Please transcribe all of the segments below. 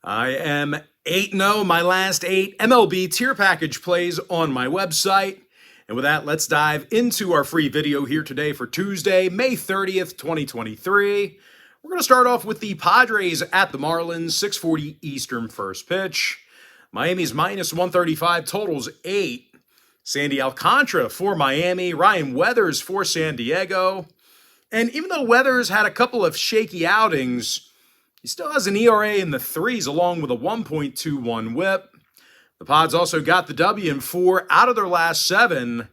I am 8-0, my last 8 MLB tier package plays on my website. And with that, let's dive into our free video here today for Tuesday, May 30th, 2023. We're going to start off with the Padres at the Marlins, 6:40 Eastern first pitch. Miami's minus 135, totals 8. Sandy Alcantara for Miami, Ryan Weathers for San Diego. And even though Weathers had a couple of shaky outings, he still has an ERA in the 3s along with a 1.21 whip. The Pods also got the W in 4 out of their last 7.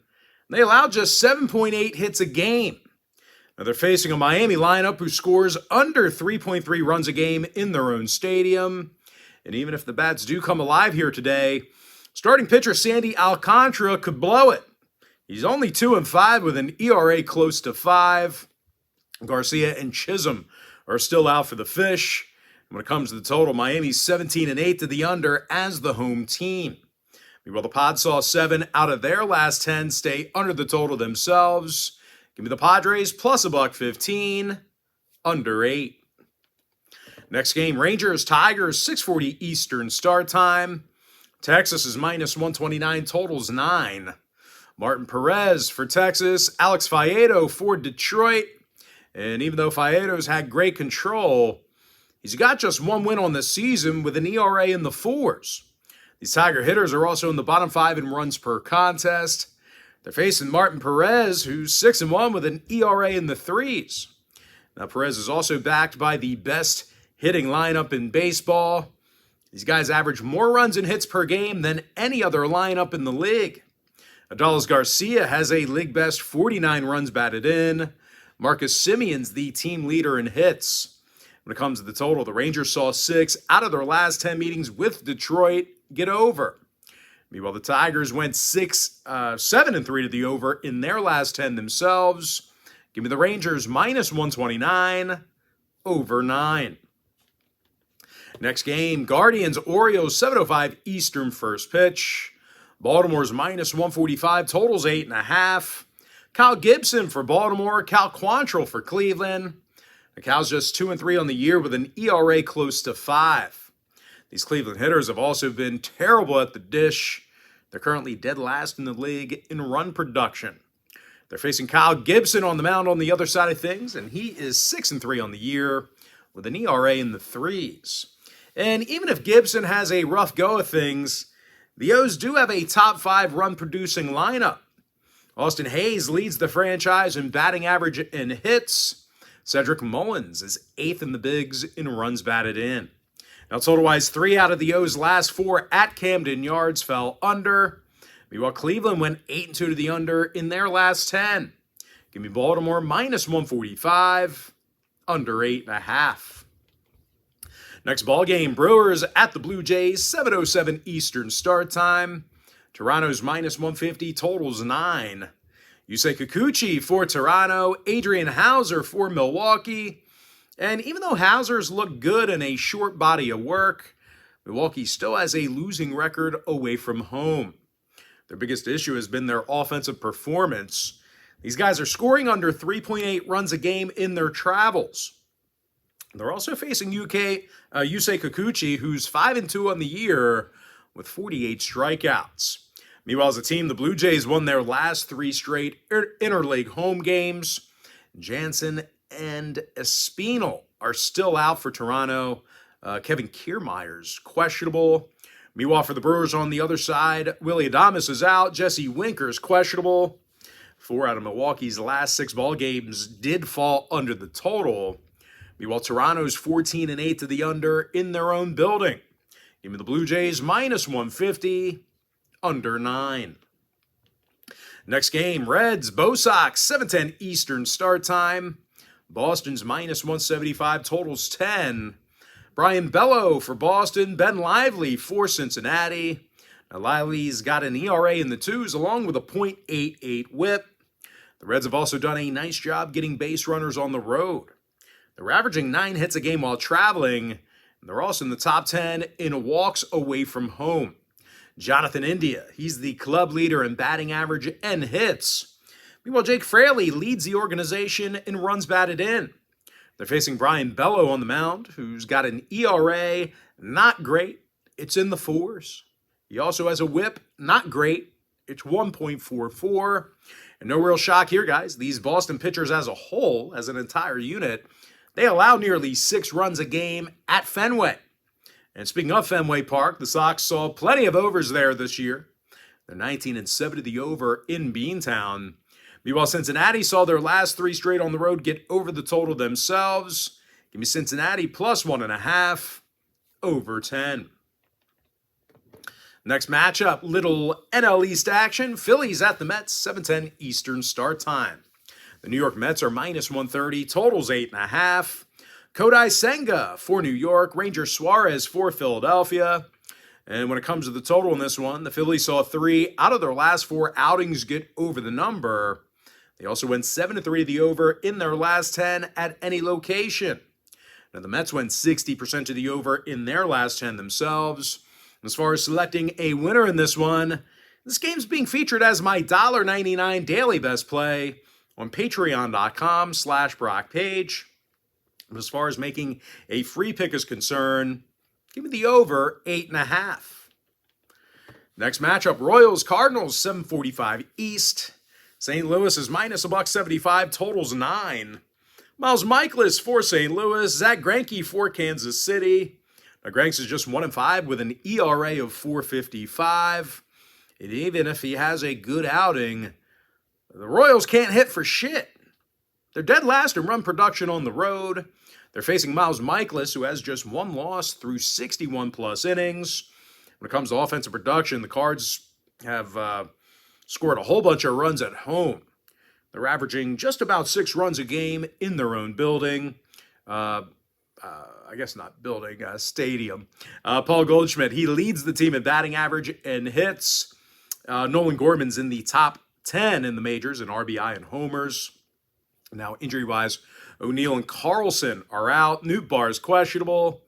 They allowed just 7.8 hits a game. Now they're facing a Miami lineup who scores under 3.3 runs a game in their own stadium. And even if the bats do come alive here today, starting pitcher Sandy Alcantara could blow it. He's only 2-5 with an ERA close to 5. Garcia and Chisholm are still out for the Fish. When it comes to the total, Miami's 17-8 to the under as the home team. Meanwhile, the Pods saw 7 out of their last 10 stay under the total themselves. Give me the Padres plus $1.15, under 8. Next game, Rangers Tigers, 6:40 Eastern start time. Texas is minus 129, totals 9. Martin Perez for Texas, Alex Faedo for Detroit. And even though Faedo's had great control, he's got just one win on the season with an ERA in the 4s. These Tiger hitters are also in the bottom 5 in runs per contest. They're facing Martin Perez, who's 6-1 with an ERA in the 3s. Now, Perez is also backed by the best hitting lineup in baseball. These guys average more runs and hits per game than any other lineup in the league. Adolis Garcia has a league best 49 runs batted in. Marcus Semion's the team leader in hits. When it comes to the total, the Rangers saw 6 out of their last 10 meetings with Detroit get over. Meanwhile, the Tigers went 7-3 to the over in their last 10 themselves. Give me the Rangers minus 129, over 9. Next game, Guardians-Orioles, 7:05 Eastern first pitch. Baltimore's minus 145, totals 8.5. Kyle Gibson for Baltimore, Cal Quantrill for Cleveland. The Cal's just 2-3 on the year with an ERA close to 5. These Cleveland hitters have also been terrible at the dish. They're currently dead last in the league in run production. They're facing Kyle Gibson on the mound on the other side of things, and he is 6-3 on the year with an ERA in the 3s. And even if Gibson has a rough go of things, the O's do have a top 5 run-producing lineup. Austin Hayes leads the franchise in batting average and hits. Cedric Mullins is 8th in the bigs in runs batted in. Now, total-wise, 3 out of the O's last 4 at Camden Yards fell under. Meanwhile, Cleveland went 8-2 to the under in their last 10. Give me Baltimore minus 145, under 8.5. Next ball game, Brewers at the Blue Jays, 7:07 Eastern start time. Toronto's minus 150, totals 9. Yusei Kikuchi for Toronto, Adrian Hauser for Milwaukee. And even though Hauser's looked good in a short body of work, Milwaukee still has a losing record away from home. Their biggest issue has been their offensive performance. These guys are scoring under 3.8 runs a game in their travels. They're also facing Yusei Kikuchi, who's 5-2 on the year with 48 strikeouts. Meanwhile, as a team, the Blue Jays won their last 3 straight interleague home games. Jansen and Espinal are still out for Toronto. Kevin Kiermaier's questionable. Meanwhile, for the Brewers on the other side, Willie Adames is out. Jesse Winker's questionable. 4 out of Milwaukee's last 6 ball games did fall under the total. Meanwhile, Toronto's 14-8 to the under in their own building. Give me the Blue Jays minus 150, under 9. Next game, Reds, Bo Sox, 7:10 Eastern start time. Boston's minus 175, totals 10. Brian Bello for Boston, Ben Lively for Cincinnati. Now, Lively's got an ERA in the 2s along with a .88 whip. The Reds have also done a nice job getting base runners on the road. They're averaging 9 hits a game while traveling, and they're also in the top 10 in walks away from home. Jonathan India, he's the club leader in batting average and hits. Meanwhile, Jake Fraley leads the organization in runs batted in. They're facing Brian Bello on the mound, who's got an ERA not great. It's in the fours. He also has a whip not great. It's 1.44. And no real shock here, guys. These Boston pitchers as a whole, as an entire unit, they allow nearly 6 runs a game at Fenway. And speaking of Fenway Park, the Sox saw plenty of overs there this year. They're 19-7 to the over in Beantown. Meanwhile, Cincinnati saw their last 3 straight on the road get over the total themselves. Give me Cincinnati plus 1.5, over 10. Next matchup, little NL East action. Phillies at the Mets, 7:10 Eastern start time. The New York Mets are minus 130, totals 8.5. Kodai Senga for New York, Ranger Suarez for Philadelphia. And when it comes to the total in this one, the Phillies saw 3 out of their last 4 outings get over the number. They also went 7-3 to the over in their last 10 at any location. Now, the Mets went 60% to the over in their last 10 themselves. As far as selecting a winner in this one, this game's being featured as my $1.99 daily best play on patreon.com/BrockPage. As far as making a free pick is concerned, give me the over 8.5. Next matchup, Royals-Cardinals, 7:45 East. St. Louis is minus $1.75, totals 9. Miles Mikolas for St. Louis, Zach Greinke for Kansas City. Now, Greinke is just 1-5 with an ERA of 4.55. And even if he has a good outing, the Royals can't hit for shit. They're dead last in run production on the road. They're facing Miles Mikolas, who has just 1 loss through 61-plus innings. When it comes to offensive production, the Cards have scored a whole bunch of runs at home. They're averaging just about 6 runs a game in their own building. I guess not building, stadium. Paul Goldschmidt, he leads the team in batting average and hits. Nolan Gorman's in the top 10 in the majors in RBI and homers. Now, injury-wise, O'Neill and Carlson are out. Newt Barr is questionable.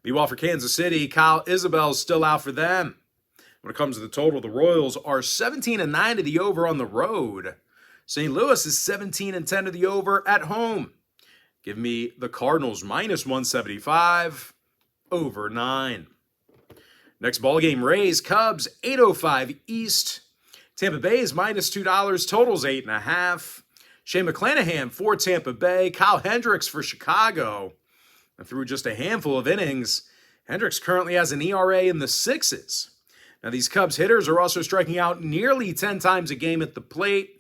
Meanwhile, for Kansas City, Kyle Isabel's still out for them. When it comes to the total, the Royals are 17-9 to the over on the road. St. Louis is 17-10 to the over at home. Give me the Cardinals minus 175, over 9. Next ballgame, Rays, Cubs, 8:05 East. Tampa Bay is minus $2, totals 8.5. Shane McClanahan for Tampa Bay, Kyle Hendricks for Chicago. And through just a handful of innings, Hendricks currently has an ERA in the 6s. Now, these Cubs hitters are also striking out nearly 10 times a game at the plate.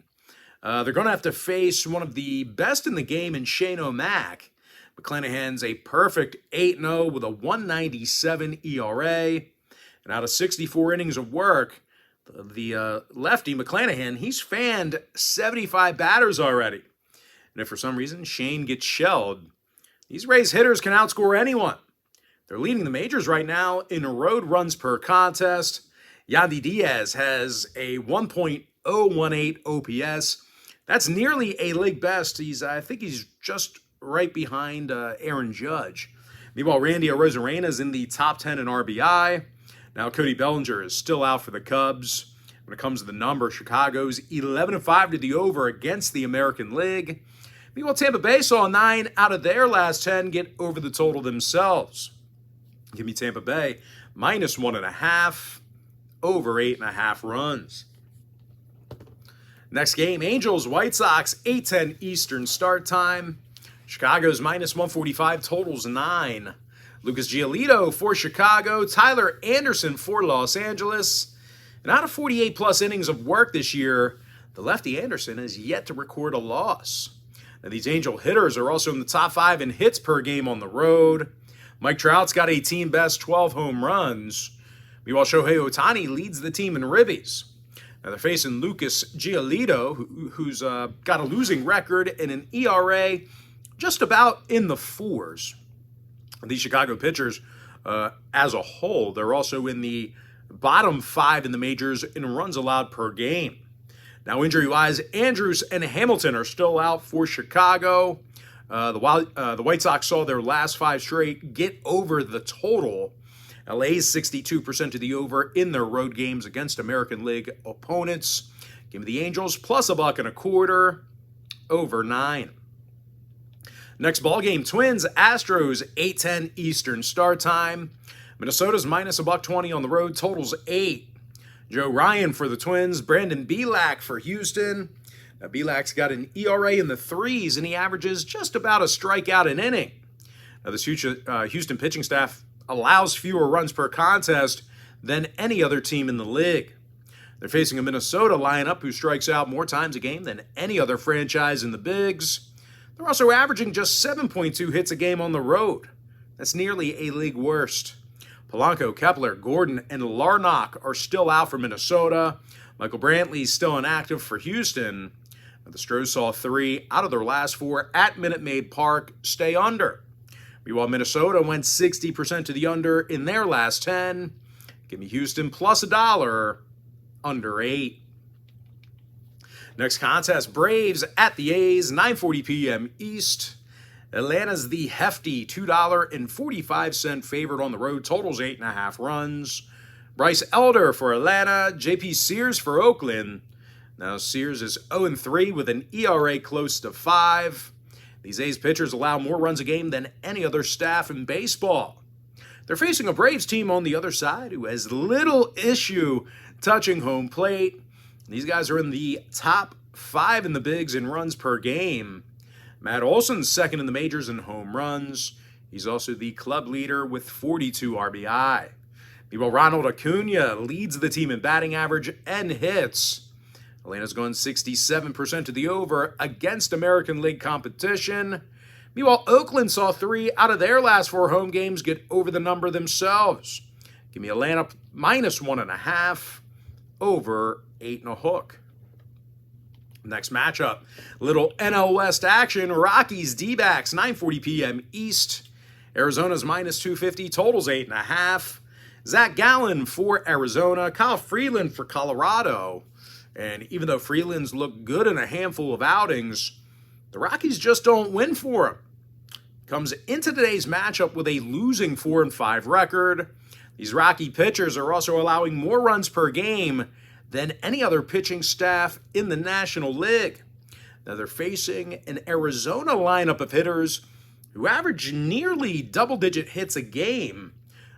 They're going to have to face one of the best in the game in Shane O'Mac. McClanahan's a perfect 8-0 with a 1.97 ERA. And out of 64 innings of work, the lefty, McClanahan, he's fanned 75 batters already. And if for some reason Shane gets shelled, these Rays hitters can outscore anyone. They're leading the majors right now in road runs per contest. Yandy Diaz has a 1.018 OPS. That's nearly a league best. I think he's just right behind Aaron Judge. Meanwhile, Randy Arozarena is in the top 10 in RBI. Now, Cody Bellinger is still out for the Cubs. When it comes to the number, Chicago's 11-5 to the over against the American League. Meanwhile, Tampa Bay saw 9 out of their last 10 get over the total themselves. Give me Tampa Bay minus 1.5, over 8.5 runs. Next game, Angels, White Sox, 8:10 Eastern start time. Chicago's minus 145, totals 9. Lucas Giolito for Chicago, Tyler Anderson for Los Angeles. And out of 48-plus innings of work this year, the lefty Anderson has yet to record a loss. Now, these Angel hitters are also in the top 5 in hits per game on the road. Mike Trout's got a team-best 12 home runs. Meanwhile, Shohei Ohtani leads the team in ribbies. Now, they're facing Lucas Giolito, who's got a losing record and an ERA just about in the 4s. These Chicago pitchers, as a whole, they're also in the bottom 5 in the majors in runs allowed per game. Now, injury-wise, Andrews and Hamilton are still out for Chicago. The White Sox saw their last 5 straight get over the total. LA's 62% to the over in their road games against American League opponents. Give me the Angels plus $1.25, over 9. Next ball game, Twins, Astros, 8:10 Eastern start time. Minnesota's minus $1.20 on the road, totals 8. Joe Ryan for the Twins, Brandon Bielak for Houston. Now, Bielak's got an ERA in the 3s, and he averages just about a strikeout an inning. Now, this Houston pitching staff allows fewer runs per contest than any other team in the league. They're facing a Minnesota lineup who strikes out more times a game than any other franchise in the Bigs. They're also averaging just 7.2 hits a game on the road. That's nearly a league worst. Polanco, Kepler, Gordon, and Larnach are still out for Minnesota. Michael Brantley's still inactive for Houston. The Stros saw 3 out of their last 4 at Minute Maid Park stay under. Meanwhile, Minnesota went 60% to the under in their last 10. Give me Houston plus $1, under 8. Next contest, Braves at the A's, 9:40 p.m. East. Atlanta's the hefty $2.45 favorite on the road, totals 8.5 runs. Bryce Elder for Atlanta, J.P. Sears for Oakland. Now Sears is 0-3 with an ERA close to 5. These A's pitchers allow more runs a game than any other staff in baseball. They're facing a Braves team on the other side who has little issue touching home plate. These guys are in the top 5 in the Bigs in runs per game. Matt Olson's second in the majors in home runs. He's also the club leader with 42 RBI. Meanwhile, Ronald Acuna leads the team in batting average and hits. Atlanta's gone 67% to the over against American League competition. Meanwhile, Oakland saw 3 out of their last 4 home games get over the number themselves. Give me Atlanta minus 1.5, over 8.5. Next matchup, little NL West action. Rockies, D-backs, 9:40 p.m. East. Arizona's minus 250, totals 8.5. Zach Gallen for Arizona, Kyle Freeland for Colorado. And even though Freeland's looked good in a handful of outings, the Rockies just don't win for him. Comes into today's matchup with a losing 4-5 record. These Rocky pitchers are also allowing more runs per game than any other pitching staff in the National League. Now they're facing an Arizona lineup of hitters who average nearly double-digit hits a game.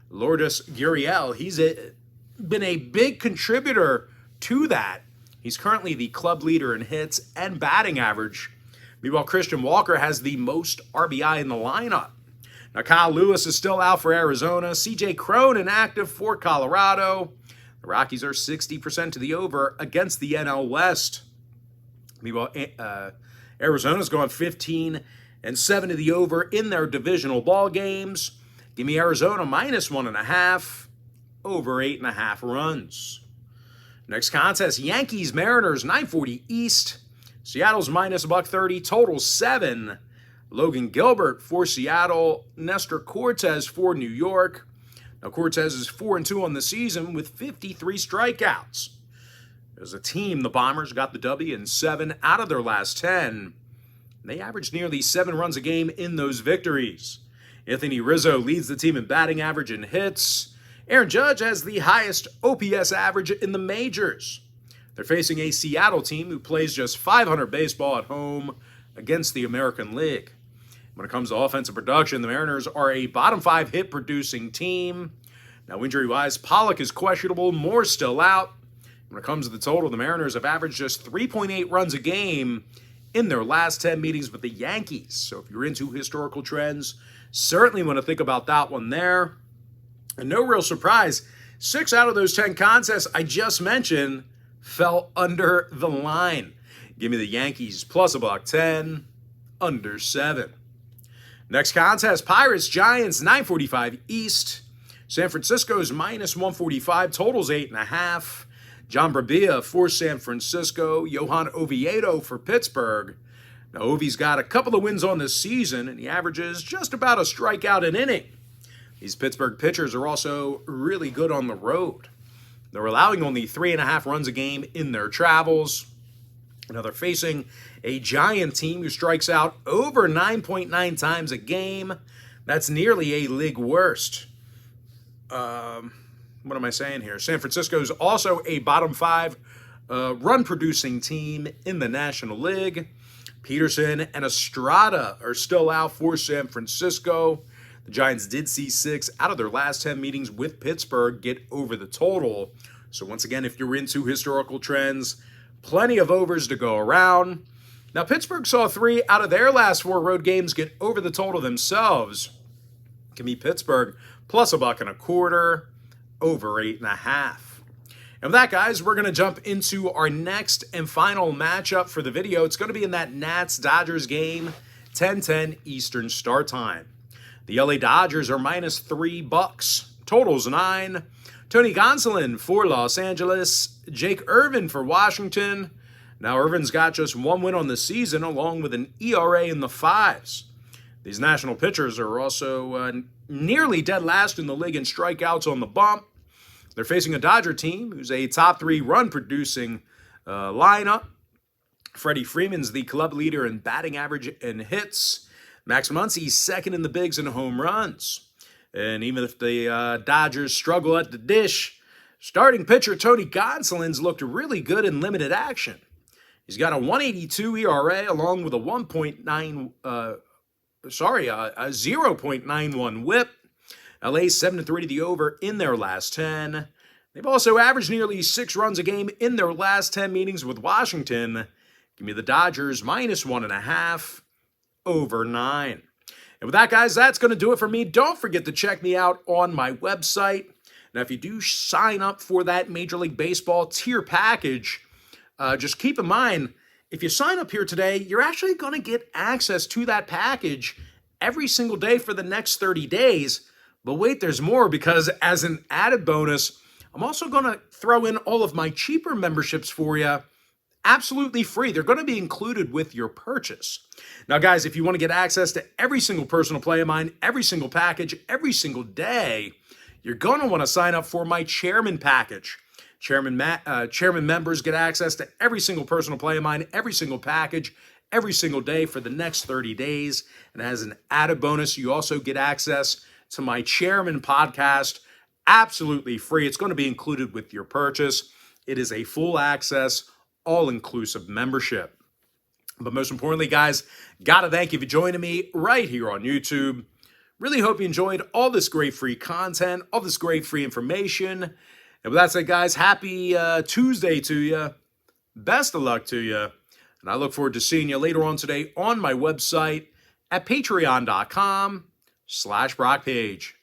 Lourdes Gurriel, he's been a big contributor to that. He's currently the club leader in hits and batting average. Meanwhile, Christian Walker has the most RBI in the lineup. Now, Kyle Lewis is still out for Arizona. C.J. Cron inactive for Colorado. The Rockies are 60% to the over against the NL West. Meanwhile, Arizona's gone 15-7 to the over in their divisional ball games. Give me Arizona minus 1.5, over 8.5 runs. Next contest, Yankees, Mariners, 9:40 East. Seattle's minus $1.30, total 7. Logan Gilbert for Seattle, Nestor Cortez for New York. Now, Cortez is 4-2 on the season with 53 strikeouts. As a team, the Bombers got the W in 7 out of their last 10. They averaged nearly 7 runs a game in those victories. Anthony Rizzo leads the team in batting average and hits. Aaron Judge has the highest OPS average in the majors. They're facing a Seattle team who plays just .500 baseball at home against the American League. When it comes to offensive production, the Mariners are a bottom 5 hit-producing team. Now, injury-wise, Pollock is questionable, Moore's still out. When it comes to the total, the Mariners have averaged just 3.8 runs a game in their last 10 meetings with the Yankees. So if you're into historical trends, certainly want to think about that one there. And no real surprise, 6 out of those 10 contests I just mentioned fell under the line. Give me the Yankees plus $1.10, under 7. Next contest, Pirates, Giants, 9:45 East. San Francisco's minus 145, totals 8.5. John Brabia for San Francisco, Johan Oviedo for Pittsburgh. Now, Ovi's got a couple of wins on this season, and he averages just about a strikeout an inning. These Pittsburgh pitchers are also really good on the road. They're allowing only 3.5 runs a game in their travels. Now, they're facing a Giant team who strikes out over 9.9 times a game. That's nearly a league worst. What am I saying here? San Francisco is also a bottom 5 run-producing team in the National League. Peterson and Estrada are still out for San Francisco. The Giants did see 6 out of their last 10 meetings with Pittsburgh get over the total. So once again, if you're into historical trends, plenty of overs to go around. Now, Pittsburgh saw 3 out of their last 4 road games get over the total themselves. Give me Pittsburgh plus $1.25, over 8.5. And with that, guys, we're going to jump into our next and final matchup for the video. It's going to be in that Nats-Dodgers game, 10:10 Eastern start time. The LA Dodgers are minus $3. Total's 9. Tony Gonsolin for Los Angeles. Jake Irvin for Washington. Now, Irvin's got just 1 win on the season, along with an ERA in the 5s. These national pitchers are also nearly dead last in the league in strikeouts on the bump. They're facing a Dodger team who's a top 3 run-producing lineup. Freddie Freeman's the club leader in batting average and hits. Max Muncy's second in the bigs and home runs. And even if the Dodgers struggle at the dish, starting pitcher Tony Gonsolin's looked really good in limited action. He's got a 1.82 ERA along with a 0.91 WHIP. LA's 7-3 to the over in their last 10. They've also averaged nearly 6 runs a game in their last 10 meetings with Washington. Give me the Dodgers minus 1.5, over 9. And with that, guys, that's going to do it for me. Don't forget to check me out on my website. Now, if you do sign up for that Major League Baseball tier package, just keep in mind, if you sign up here today, you're actually going to get access to that package every single day for the next 30 days. But wait, there's more, because as an added bonus, I'm also going to throw in all of my cheaper memberships for you absolutely free. They're going to be included with your purchase. Now, guys, if you want to get access to every single personal play of mine, every single package, every single day, you're going to want to sign up for my Chairman package. Chairman members get access to every single personal play of mine, every single package, every single day for the next 30 days. And as an added bonus, you also get access to my Chairman podcast absolutely free. It's going to be included with your purchase. It is a full access, all-inclusive membership. But most importantly, guys, got to thank you for joining me right here on YouTube. Really hope you enjoyed all this great free content, all this great free information. And with that said, guys, happy Tuesday to you. Best of luck to you. And I look forward to seeing you later on today on my website at patreon.com/BrockPage.